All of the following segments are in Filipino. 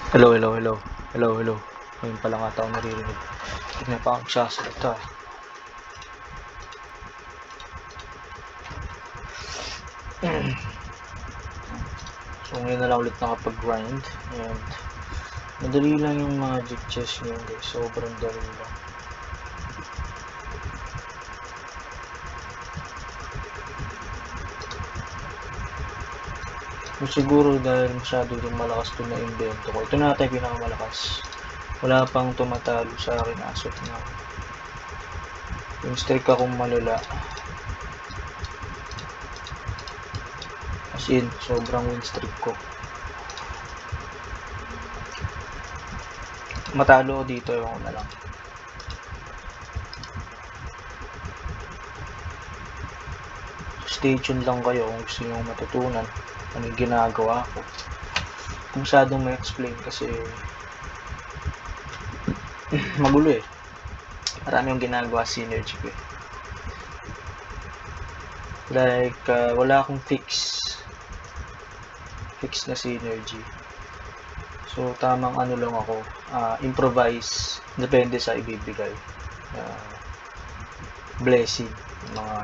Hello, hello, hello. Hello, hello. Ngayon pa lang ata ako naririnig. Hindi na pa ako nagsasalita. So, ngayon na lang ulit nakapag-grind. And, madali lang yung magic chess ngayon guys. Sobrang dali lang. Siguro dahil masyado din malakas ito na invento ko. Ito na ata yung pinakamalakas. Wala pang tumatalo sa akin as of now. Yung streak akong malala. As in, sobrang win streak ko. Matalo dito, ewan ko na lang. Stay tuned lang kayo kung gusto nyo matutunan ano yung ginagawa ko. Kung masyadong may explain kasi magulo eh. Marami yung ginagawa synergy ko eh. Like, wala akong fix na synergy. So, tamang ano lang ako, improvise, depende sa ibibigay. Blessing, mga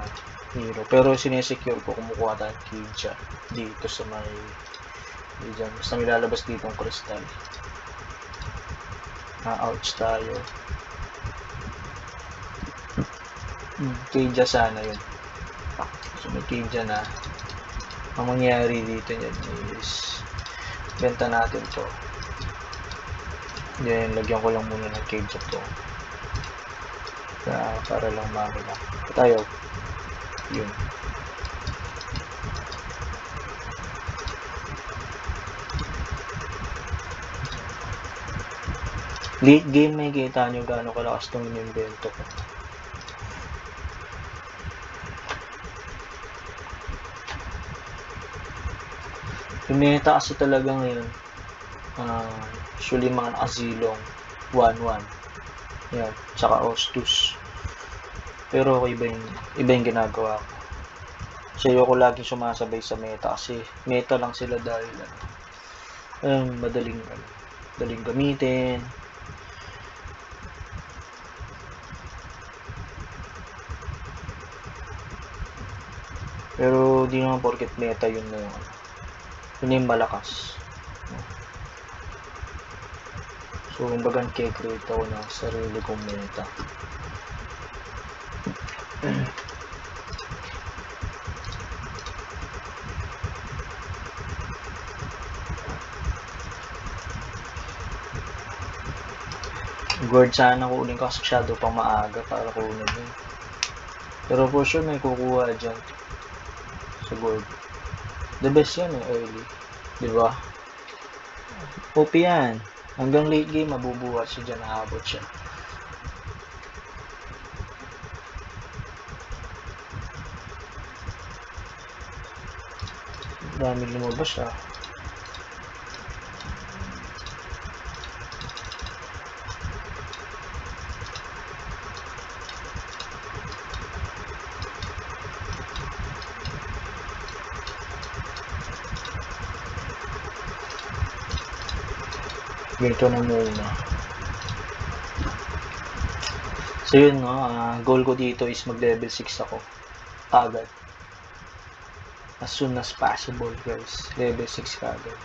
hero. Pero sinesecure ko, kumukuha tayo ng Kidja dito sa may dyan. Basta may lalabas dito ang crystal. Ouch tayo. Kidja sana yun. So, may Kidja na. Ang mangyayari dito yan is benta natin to. Then, lagyan ko lang muna ng Kidja to. Para lang makina. Tayo. Yun. Late game may kita nyo gaano kalakas itong inimbento ko. Yung meta kasi talaga ngayon, usually mga nakazilong 1-1. Yan, tsaka Ostus. Pero ako iba yung ginagawa ko. Kasi ayoko laging sumasabay sa meta kasi meta lang sila dahil madaling gamitin. Pero di naman porket meta yun na yung malakas. So, kumbaga nag-create ako ng sarili kong meta. Guard sana kunin ko kasi shadow pang maaga para kunin yun. Pero for sure may kukuha dyan sa guard. The best yan eh, early. Diba? OP yan. Hanggang late game, mabubuhat siya dyan, nahabot siya. Dami lumabas ah. Ganito na muna. So yun no, goal ko dito is mag level 6 ako. Agad. As soon as possible guys. Level 6 kagad.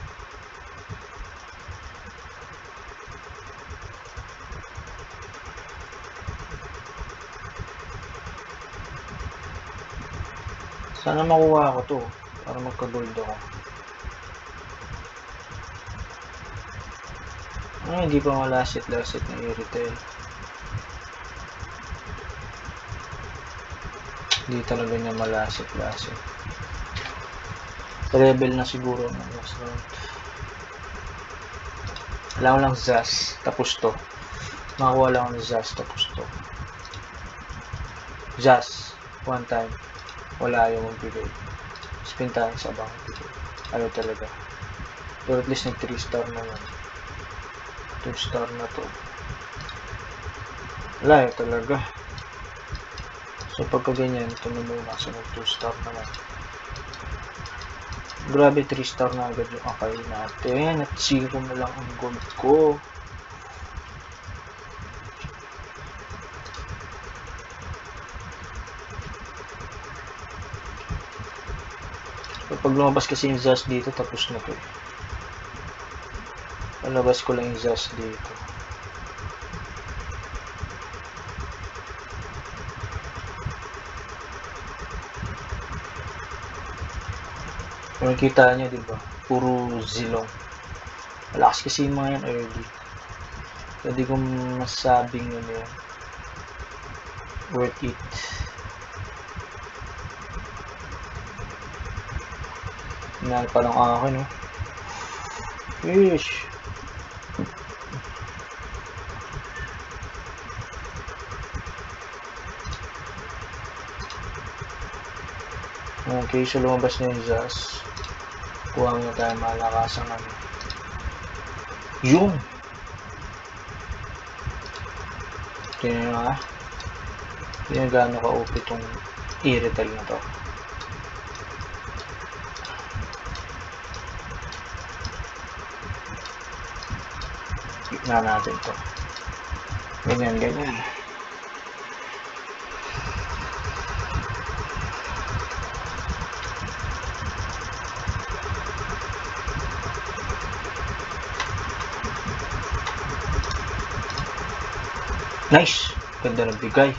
Sana makuha ako to para magka-gold ako. Hindi pa malasit na i-retail. Hindi talaga niya malasit. Rebel na siguro ng last round. Alam ko lang Zaz, tapos to. Makakuha lang ako ng Zaz, tapos to. Zaz, one time. Wala yung magbigay. Spin tayo sa bang magbigay. Ayaw talaga. Pero at least nag 3 star na yan. 2 star na to. Wala yun talaga. So pagka ganyan, ito na muna. So nag 2 star naman. Grabe, 3 star na agad yung akay natin. At 0 na lang ang gold ko. Pag lumabas kasi yung Zaz dito, tapos na to. Palabas ko lang yung Zaz dito. Kung nakita nyo, diba? Puro zilong. Malakas kasi yung mga yan early. Pwede kong masabing yun yan. Worth it. Hinahal pa lang akin, no? Fish! Okay, so lumabas na yung Zaz. Kuha nga tayo malakas ang ano. Yung! Tingnan nga. Hindi na gano'n ka-OP itong i-retail na to. Tignan natin to. Ganyan, ganyan. Nice! Ganda ng bigay.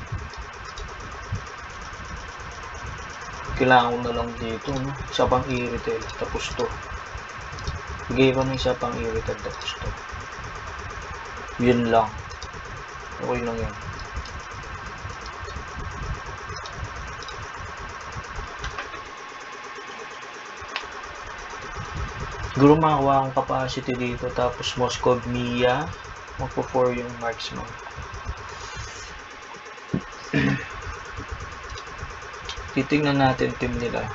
Kailangan ko na lang dito, no? Isa pang i-retail, tapos to. Bigay ko na isa pang i-retail, tapos to. Yun lang. Okay lang yan. Siguro makakuha akong capacity dito, tapos Moskov Mia. Magpo-4 yung marksman. Titingnan natin team nila.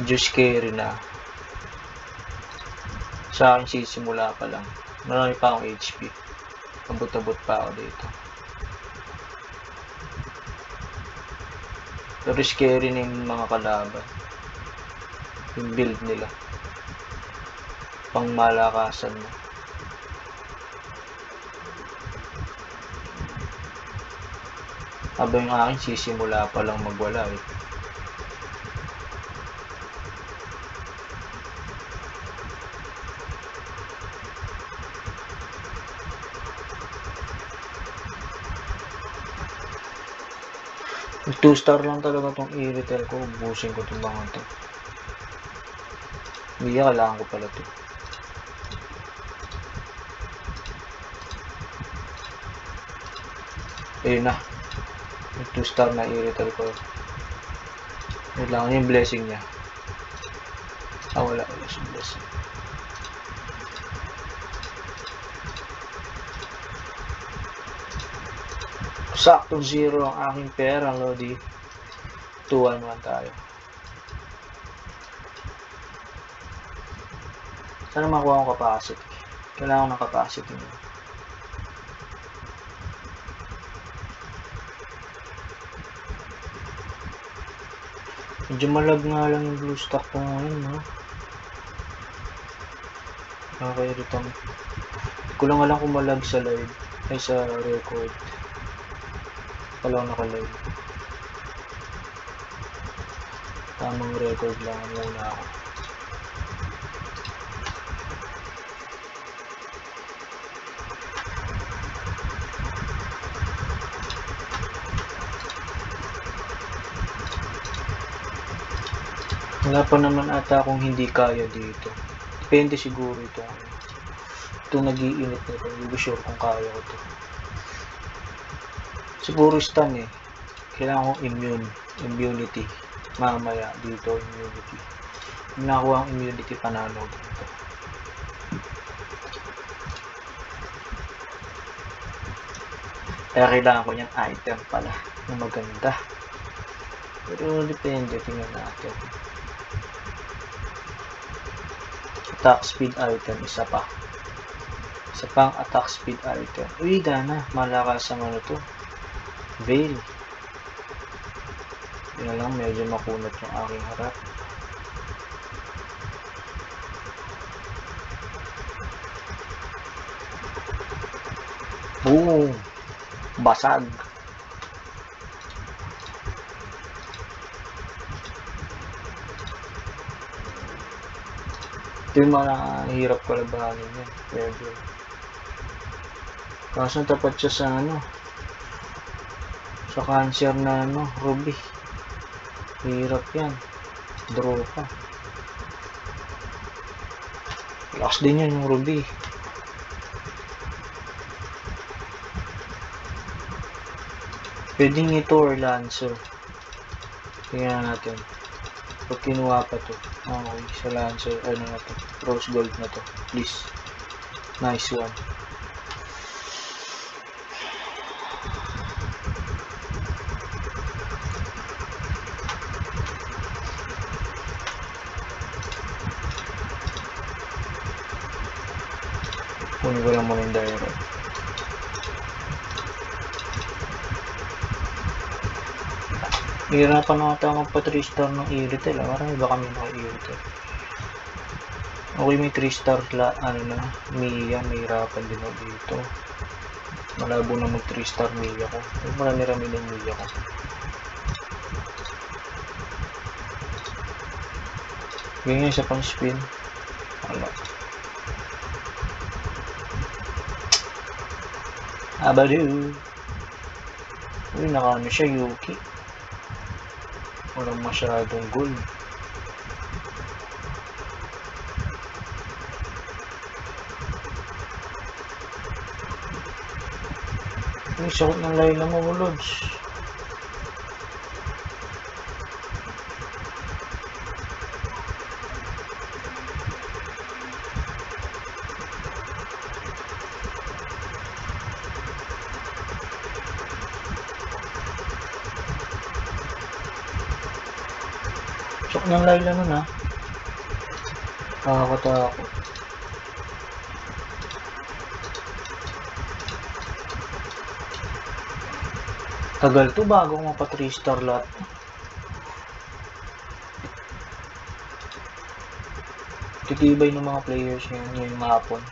Just carry na. Sa akin sisimula pa lang. Marami pa akong HP. Abot-abot pa ako dito. Pero scary na yung mga kalaban. Yung build nila. Pang malakasan mo. Habang yung akin sisimula pa lang magwala eh. Yung 2 star lang talaga tong i-retail ko. Ubusin ko itong mga to. Hindi kailangan ko pala to. Ayun na. Yung 2 star na i-retail ko. Kailangan yung blessing niya. Wala yung blessing. Sakto 0 ang aking pera, Lodi. 2-1-1 tayo. Sana makuha akong capacity. Kailangan ng capacity niya. Medyo malag nga lang yung blue stack ko ngayon, no? Nakakairita mo. Hindi ko lang alam kung malag sa live. Ay, sa record. Wala akong naka-live. Tamang record lang muna ako. Wala pa naman ata akong hindi kaya dito. Depende siguro ito. Itong nag-iinit nito. Hindi ko sure kung kaya ko ito. Siguro stun eh. Kailangan kong immunity. Mamaya dito immunity. Kung nakuha ang immunity, panalo dito. Kaya kailangan ko niyang item pala na maganda. Pero depende. Tingnan natin. Attack speed item, isa pa. Isa pang attack speed item. Uy, dana. Malakas ang ano to. Veil. Yun lang, medyo makunat yung aking harap. Boom! Basag. Ito yung mga hirap kalabanin yun. Pwede. Kaso tapat siya sa sa cancer na Ruby. Hirap yan. Draw pa. Lakas din yun yung Ruby. Pwedeng ito or Lancer. Tingnan natin. Pag kinuha pa to. Okay, sa Lancer. Ano na to? Rose gold na to. Please. Nice one. Kunin ko lang muna yung direct. Hirapan na ata akong pa 3-star ng Iritel. Marami ba kami naka-Iritel? Okay, may 3-star Mia. May hirapan din ako dito. Malabo na mag 3-star Mia ko. Marami-rami ng Mia ko. Ganyan sa pang spin. Wala. Abadu. Uy, nakaano siya, Yuki. Walang masyadong gold. Uy, sakot ng Layla mo, Lods. Sakot ng Layla nun, ha. Nakakatakot. Tagal to bago mapa 3-star lahat. Titibay ng mga players ngayong hapon.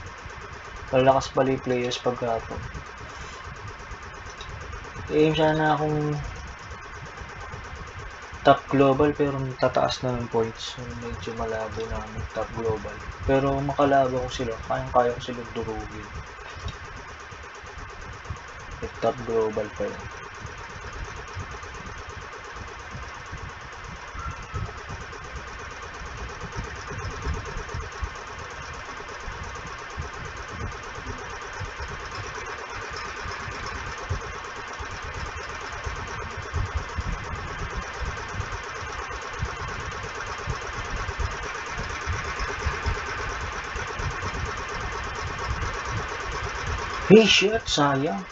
Malakas pala yung players pagkapon. I-aim sana akong top global pero tataas na ng points. So, medyo malabo na ng top global. Pero makalabo ko sila. Kayang-kaya ko silang durugin. Top global pa yun. Hey, shit! Sayang!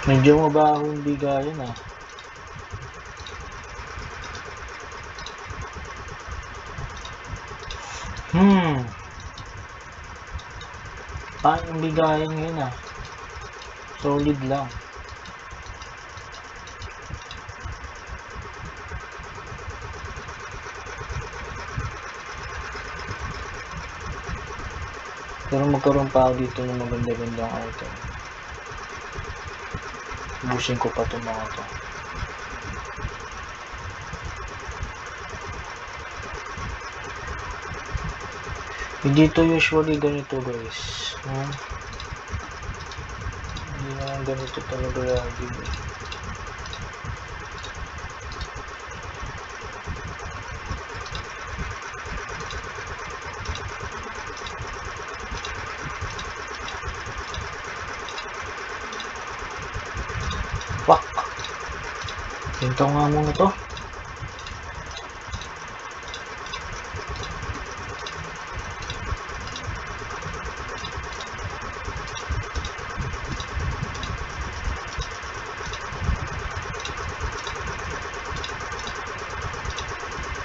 Medyo mabaho yung bigayan, ah. Paano yung bigayan ngayon, ah? Solid lang. Pero magkaroon pa ako dito ng maganda-gandang item. Busin ko pa itong mga to. Hindi to usually ganito, guys. Hindi naman ganito talaga lagi. Wak! Hintaw nga muna to.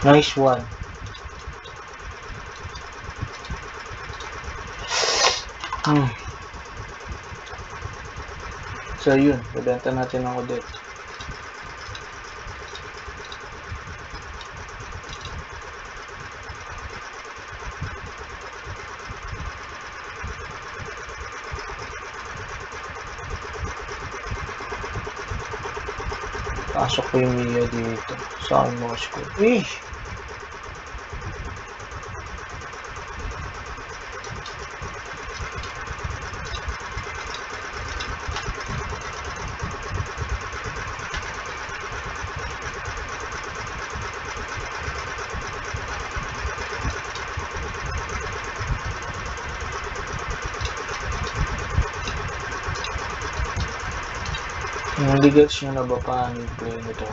Nice one. So yun, ibenta natin ang Odette. Pasok ko yung Mia dito. Saan mo ko? Eh! Hindi gets nyo na ba paano yung play nito?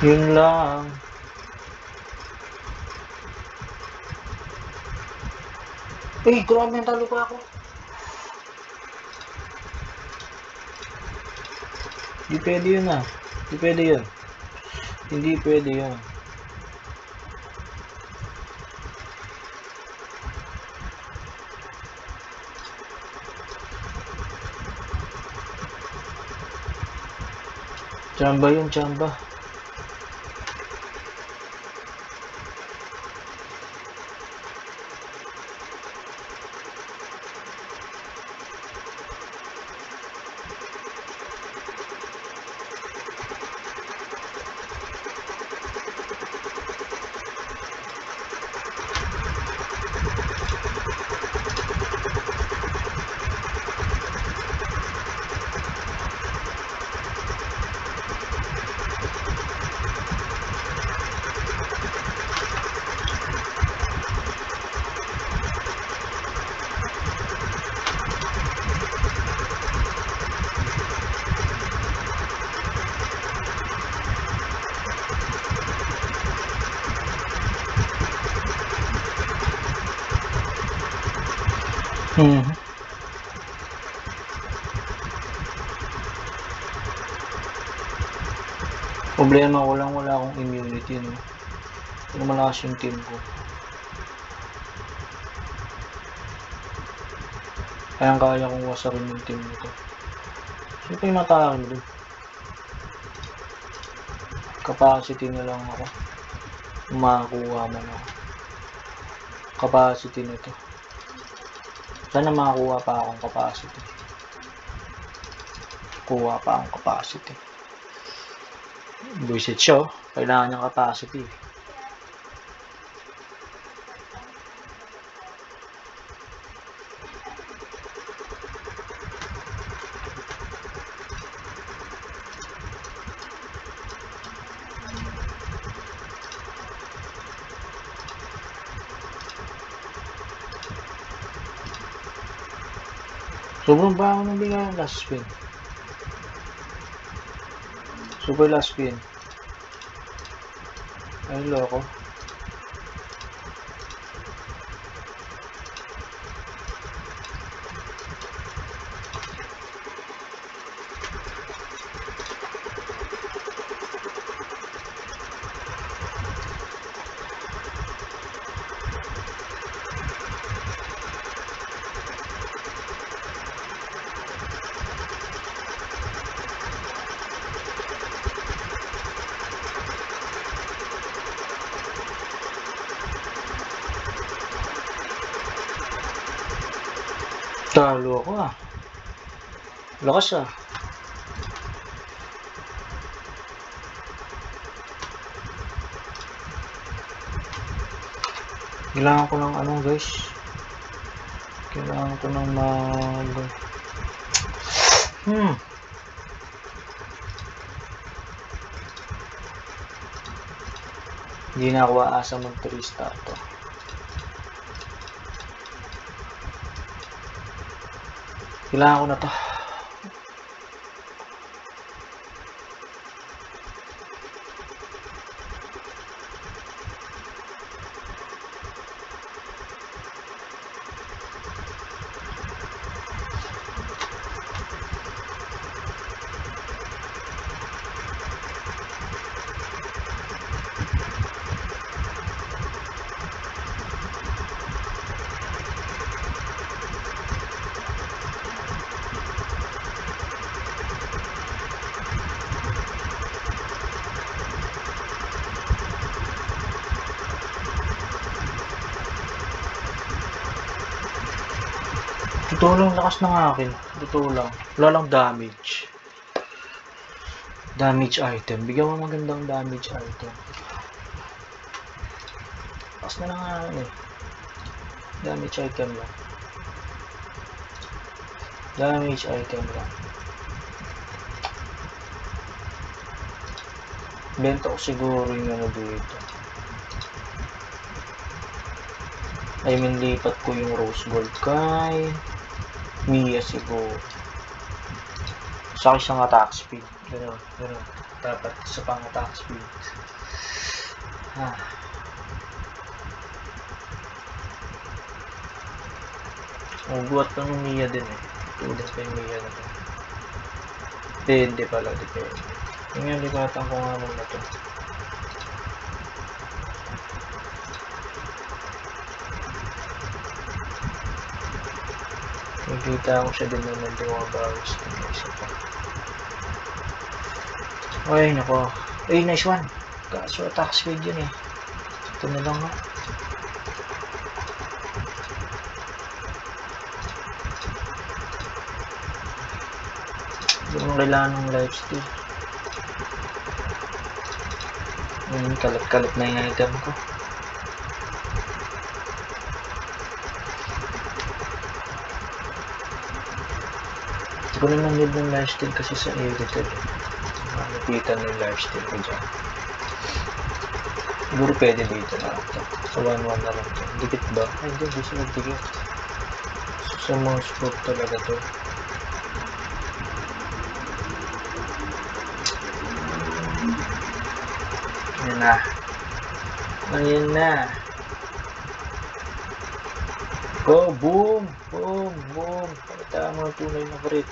Yun lang. Eh, grabe, talo pa ako. Hindi pwede yun ah. Hindi pwede yun. Hindi pwede yun. Chamba yun, chamba. Problema ko lang, wala akong immunity, no? Pero malakas yung team ko. Kaya kong wasakin yung team nito. Sino pa yung matahan doon? Capacity na lang ako. Makakuha man ako. Capacity nito. Sana makakuha pa akong capacity. Kuha pa akong capacity. Buisit siya, kailangan niyang capacity. Sobrang baho ng bigay last spin. Super last spin. Ay, loko. Talo ako ah. Lakas ah. Kailangan ko ng ano guys. Kailangan ko ng Hindi na ako aasa mag-restart to. Kailangan ko na to. Totoo lang, lakas ng akin. Totoo lang. Wala lang damage. Damage item. Bigyan mo magandang damage item. Lakas na lang akin eh. Damage item lang. Damage item lang. Benta ko siguro yung ano dito. I mean, lipat ko yung rose gold kay Mia siguro. Sa isang attack speed. Ganun. Dapat sa pang attack speed. Buhat pa ng Mia din eh. Tulad pa yung Mia na to. Depende pala, depende. Yung likatan ko nga muna to. Nakikita ko siya din naman dumabawas na isa pa. Ay, nako. Ay, nice one. Kaso attack speed yun eh. Ito na lang nga. Hindi mo kailangan ng lifesteal. Kalat-kalat na yung item ko. Hindi ko naman need ng lifesteal kasi sa edited. Napitan na yung lifesteal ko dyan. Siguro pwede dito na lang ito. Sa 1-1 na lang ito. Dikit ba? Ay, hindi siya nagdikit. Sa mouse scope talaga to. Ayan na. Go, boom! Boom! Boom! Pakita mo ang tunay na crit.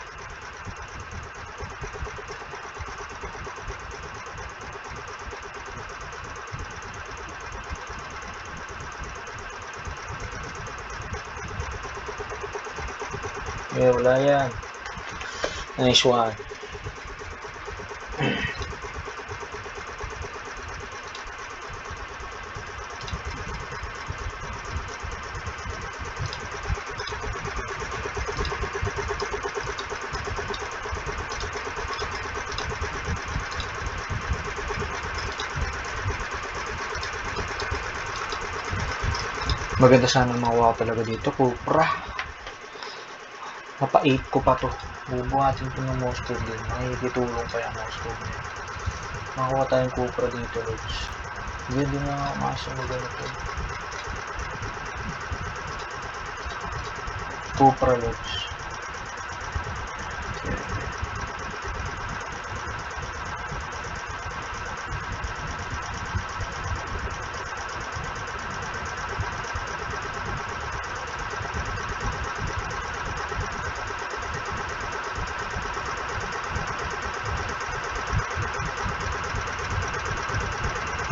Wala yan. Nice one. Maganda sana makuha talaga dito. Cupra. Napa-8 ko pa to. Bubuhatin ko ng mouse code din. Makikitulong pa yung mouse code niya. Makuha tayong Cupra dito, Lods. Hindi din na masa mo ganito. Cupra, Lods.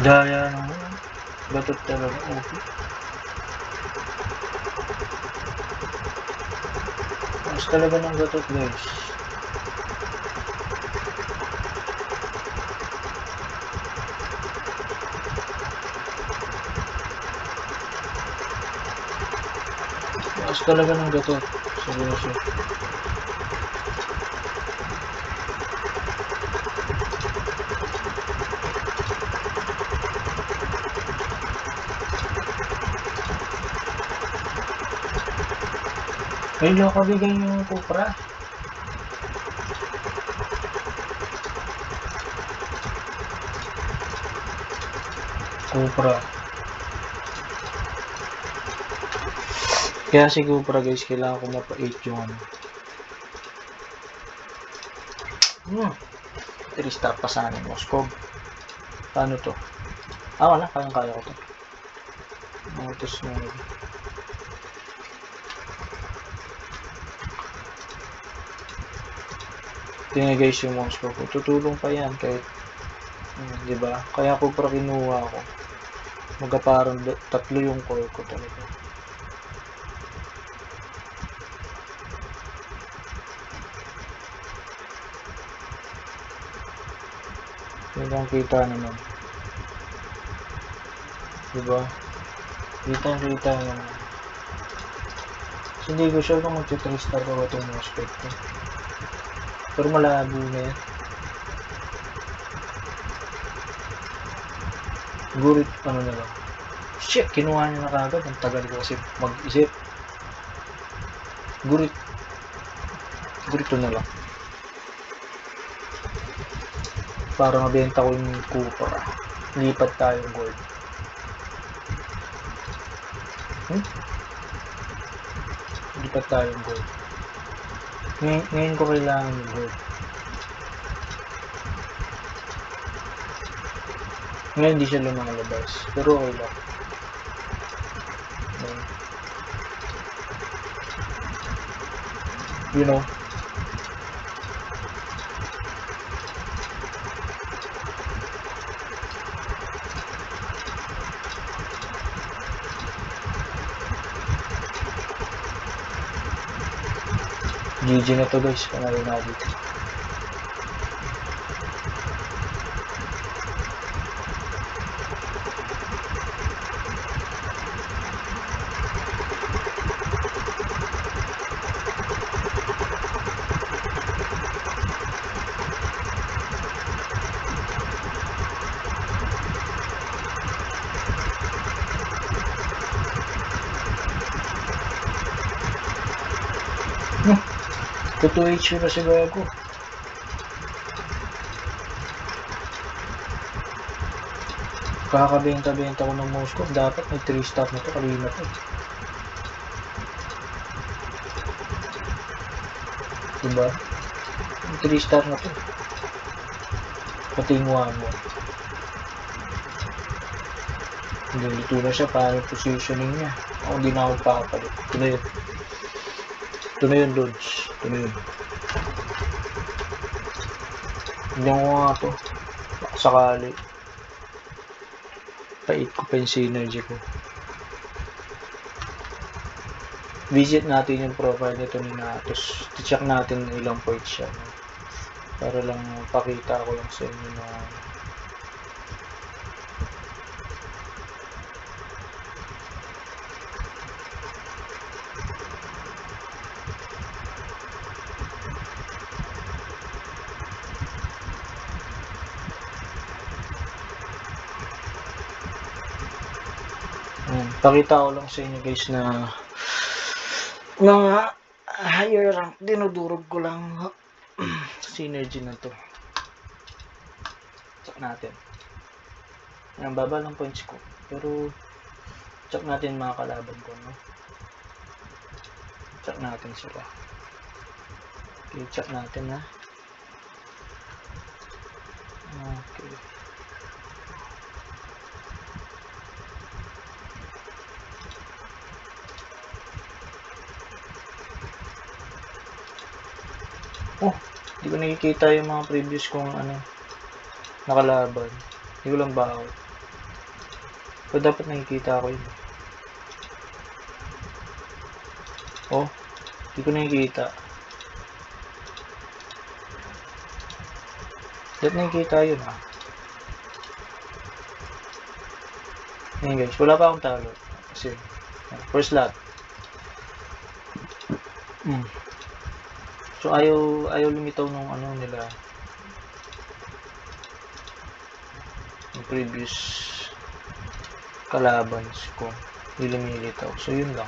Daya naman. Batot talaga. Okay. Mas talaga ng batot, guys. Mas talaga ng batot. Seryoso. Ay, nakabigay yung Cupra. Cupra. Kaya si Cupra guys, kailangan ko mapa-8 yung ano. 3-star pa sana yung Moskov. Paano to? Wala. Kaya ko to. Tapos na. Tingnan guys yung Moskov ko. Tutulong pa yan kahit, diba? Kaya Cupra kinuha ko. Parang 3 yung core ko talaga. Yung kita naman. Diba? Kita naman. So, hindi ko sure kung mag-3-star ko ba itong Moskov ko. Pero malabo na yan. Gurit, ano na lang. Shit, kinuha niya na kagad. Ang tagal ko kasi mag-isip. Gurit to na lang. Para mabenta ko yung Cupra. Lipat tayong gold. Lipat tayong gold. Ngayon ko kailangan yung gold. Ngayon hindi siya lumalabas. Pero okay lang. You know. GG na to guys. Panalo na dito. Ito 2 HP pa si Gago. Kakabenta-benta ko ng Moskov. Dapat may 3-star na to. Kanina to. Diba? May 3-star na to. Pati yung 1-1. Hindi dito na siya. Paano yung positioning niya? Ako hindi na ako papalit. Ito na yun. Ito na yun, Dodge. Ito na yun. Hindi ko nga to. Sakali. Pait ko pa yung synergy ko. Visit natin yung profile nito ni Natos. I-check natin ilang points siya. Para lang pakita ko lang sa inyo na pakita ko lang sa inyo guys na mga higher rank dinudurog ko lang synergy na to. Check natin. Ang baba ng points ko. Pero check natin mga kalaban ko, no? Check natin sila. Okay, check natin ha. Okay. Hindi ko nakikita yung mga previous kong nakalaban. Hindi ko lang baon. Pero dapat nakikita ko yun. Hindi ko nakikita. Dapat nakikita yun Ayan guys, wala pa akong talo. Kasi, first lot. So ayaw lumitaw nung nila. Yung previous kalabans ko. Hindi lumilitaw. So yun lang.